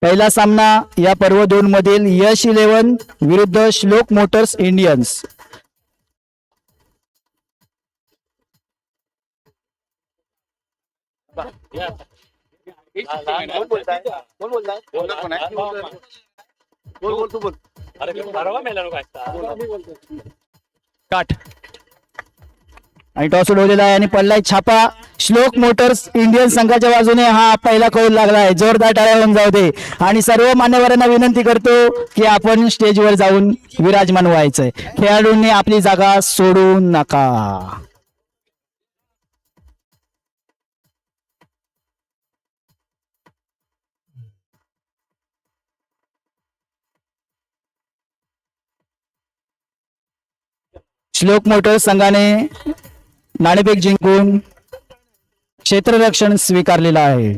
पहिला सामना या पर्व 2 मधील यश 11 विरुद्ध श्लोक मोटर्स इंडियन्स. आणि टॉस उडवलेला आहे आणि पडलाय छापा. श्लोक मोटर्स इंडियन संघाच्या बाजूने हा पहिला कौल लागला आहे. जोरदार टाळ्या होऊन जाऊ दे. आणि सर्व मान्यवरांना विनंती करतो की आपण स्टेजवर जाऊन विराजमान व्हायचंय. खेळाडूंनी आपली जागा सोडू नका. श्लोक मोटर्स संघाने नाणेफेक जिंकून क्षेत्ररक्षण स्वीकारलेलं आहे.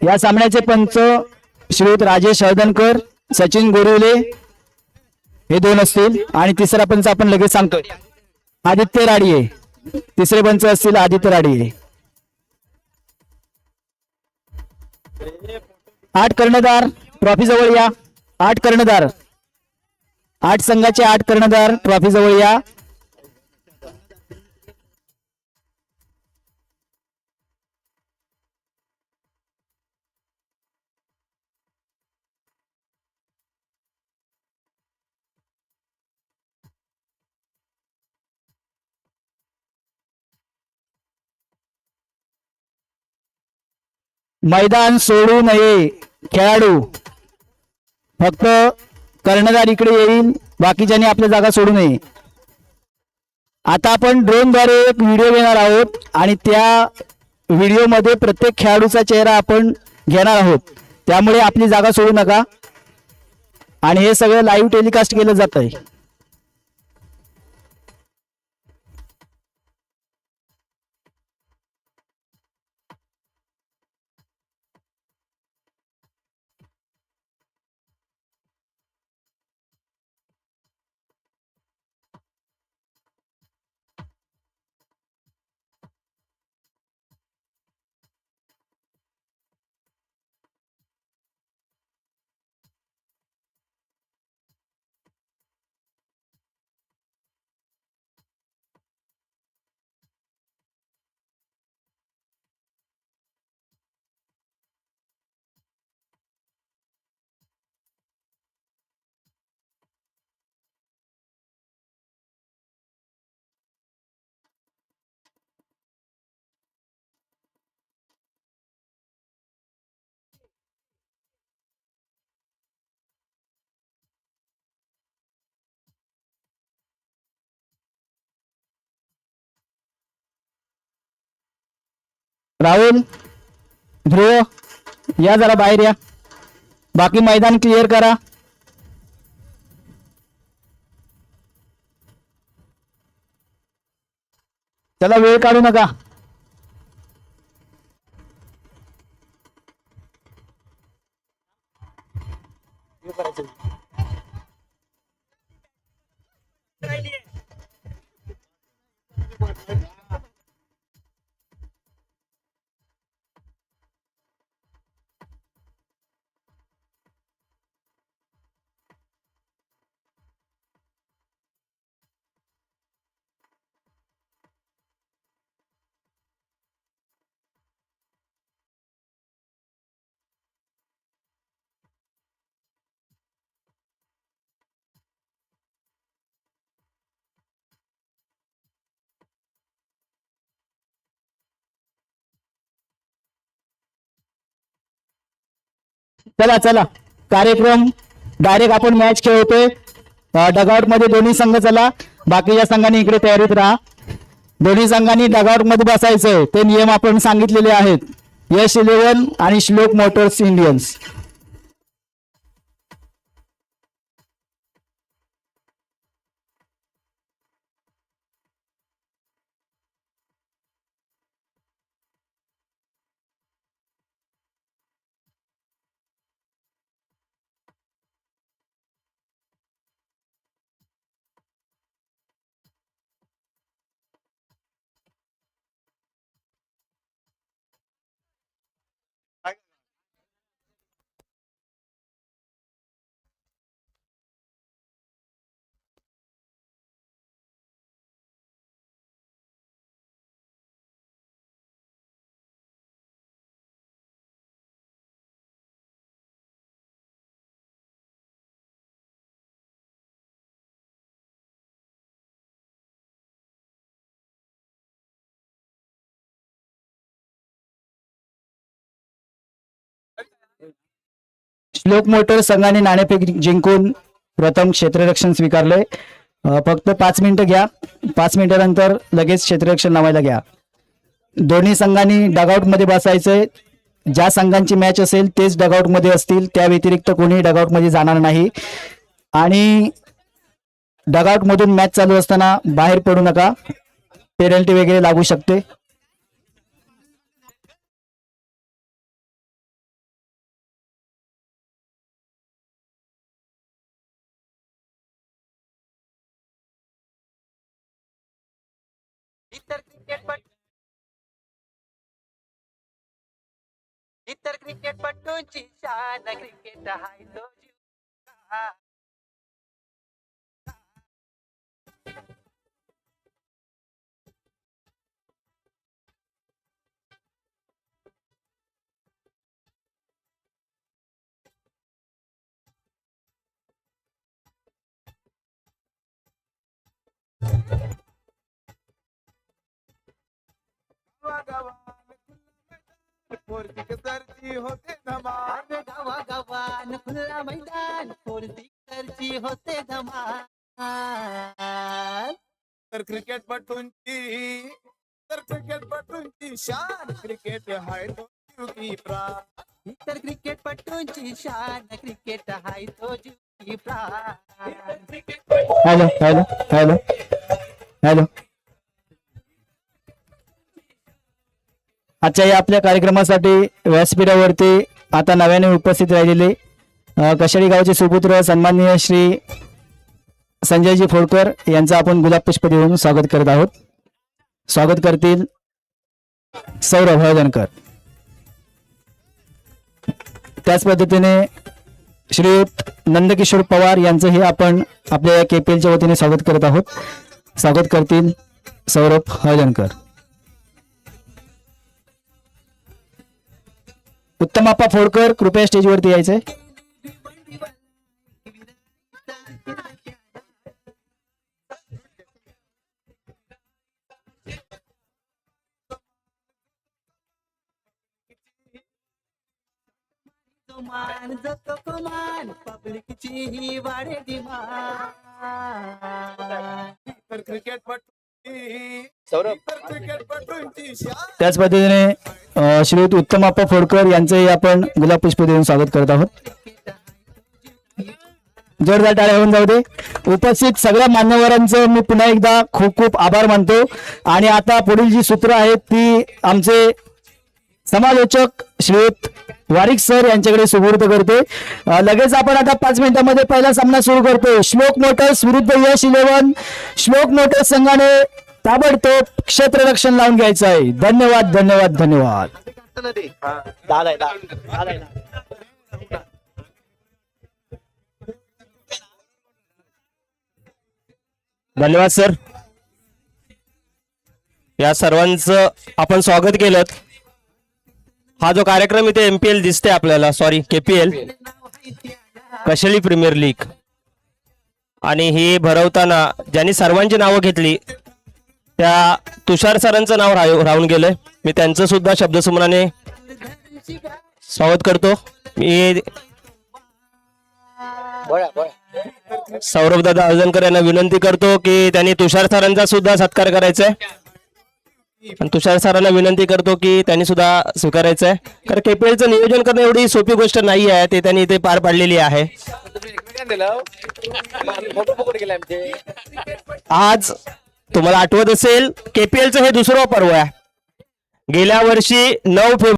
या सामन्याचे पंच श्रीयुत राजेश हळदणकर, सचिन गोरिवले हे दोन असतील आणि तिसरा पंच आपण लगेच सांगतोय आदित्य राडिये. तिसरे पंच असतील आदित्य राडिये. 8 कर्णधार ट्रॉफी जवळ या. 8 कर्णधार, 8 संघाचे 8 कर्णधार ट्रॉफी जवळ या. मैदान सोडू नये. खेळाडू फक्त कर्णधार इकडे येईल, बाकीच्यांनी आपल्या जागा सोडू नये. आता आपण ड्रोनद्वारे एक व्हिडिओ घेणार आहोत आणि त्या व्हिडिओमध्ये प्रत्येक खेळाडूचा चेहरा आपण घेणार आहोत. त्यामुळे आपली जागा सोडू नका. आणि हे सगळं लाईव्ह टेलिकास्ट केलं जात आहे. राहुल, ध्रुव या जरा बाहेर या. बाकी मैदान क्लिअर करा. चला, वेळ काढू नका. चला चला, कार्यक्रम डायरेक्ट आपण मॅच खेळतोय. डगआउट मध्ये दोन्ही संघ चला. बाकीच्या संघांनी इकडे तयारीत राहा. दोन्ही संघांनी डगआउट मध्ये बसायचंय. ते नियम आपण सांगितलेले आहेत. यश 11 आणि श्लोक मोटर्स इंडियन्स. श्लोक मोटर संघाने नाणेफेक जिंकून प्रथम क्षेत्ररक्षण स्वीकारले. फक्त 5 मिनिटं घ्या. 5 मिनिटानंतर लगेच क्षेत्ररक्षण लावायला घ्या. दोन्ही संघांनी डगआउट मध्ये बसायचंय. ज्या संघांची मॅच असेल तेच डगआउट मध्ये असतील. त्या व्यतिरिक्त कोणी डगआउट मध्ये जाणार नाही. आणि डगआउट मधून मॅच चालू असताना बाहेर पडू नका. पेनल्टी वगैरे लागू शकते. इतर क्रिकेटपटूंची शान क्रिकेट हाय तो जीव. होते धमाल गावागावान खुल्ला मैदान पोर्तुगीजची होते धमाल. तर क्रिकेटपटूंची शान क्रिकेट हाय तो जीव की प्राण. इतर क्रिकेटपटूंची शान क्रिकेट हाय तो जीव की प्राण. Hello hello hello hello. आजच्या या आपल्या कार्यक्रमासाठी व्यासपीठावरती आता नव्याने उपस्थित राहिलेले कशाळी गावचे सुपुत्र सन्माननीय श्री संजयजी फोडकर यांचं आपण गुलाब पुष्प देऊन स्वागत करत आहोत. स्वागत करतील सौरभ हळदणकर. त्याच पद्धतीने श्रीयुत नंदकिशोर पवार यांचंही आपण आपल्या KPLच्या वतीने स्वागत करत आहोत. स्वागत करतील सौरभ हळदणकर. उत्तम आप्पा फोडकर कृपया स्टेजवरती यायचंय. मान जतो कमान पब्लिकची ही वाढे डिमांड. तर क्रिकेटपटूंची शान त्याच पद्धतीने श्रीयुत उत्तम आप्पा फोडकर यांचंही आपण गुलाब पुष्प देऊन स्वागत करत आहोत. जोरदार टाळ्या होऊन जाऊ दे. उपस्थित सगळ्या मान्यवरांचं मी पुन्हा एकदा खूप खूप आभार मानतो. आणि आता पुढील जी सूत्र आहेत ती आमचे समालोचक श्रीयुत वारिक सर यांच्याकडे सुपूर्द करते. लगेच आपण आता 5 मिनिटांमध्ये पहिला सामना सुरू करतो. श्लोक मोटर्स विरुद्ध यश 11. श्लोक मोटर्स संघाने ताबडतोब क्षेत्ररक्षण लावून घ्यायचं आहे. धन्यवाद धन्यवाद धन्यवाद. धन्यवाद सर. या सर्वांचं आपण स्वागत केलं. हा जो कार्यक्रम इथे MPL दिसते आपल्याला, सॉरी KPL कशाळी प्रीमियर लीग, आणि ही भरवताना ज्यांनी सर्वांची नावं घेतली त्या तुषार सरांचं नाव राहून गेलंय. मी त्यांचं सुद्धा शब्दसुमनाने स्वागत करतो. मी सौरभ दादा हळदणकर यांना विनंती करतो की त्यांनी तुषार सरांचा सुद्धा सत्कार करायचा आहे. आणि तुषार सरांना विनंती करतो की त्यांनी सुद्धा स्वीकारायचं आहे. कारण KPLचं नियोजन करणं एवढी सोपी गोष्ट नाही आहे, ते त्यांनी इथे पार पाडलेली आहे. आज तुम्हाला आठवत असेल KPLचं हे दुसरं पर्व आहे. गेल्या वर्षी 9 फेब्रुवारी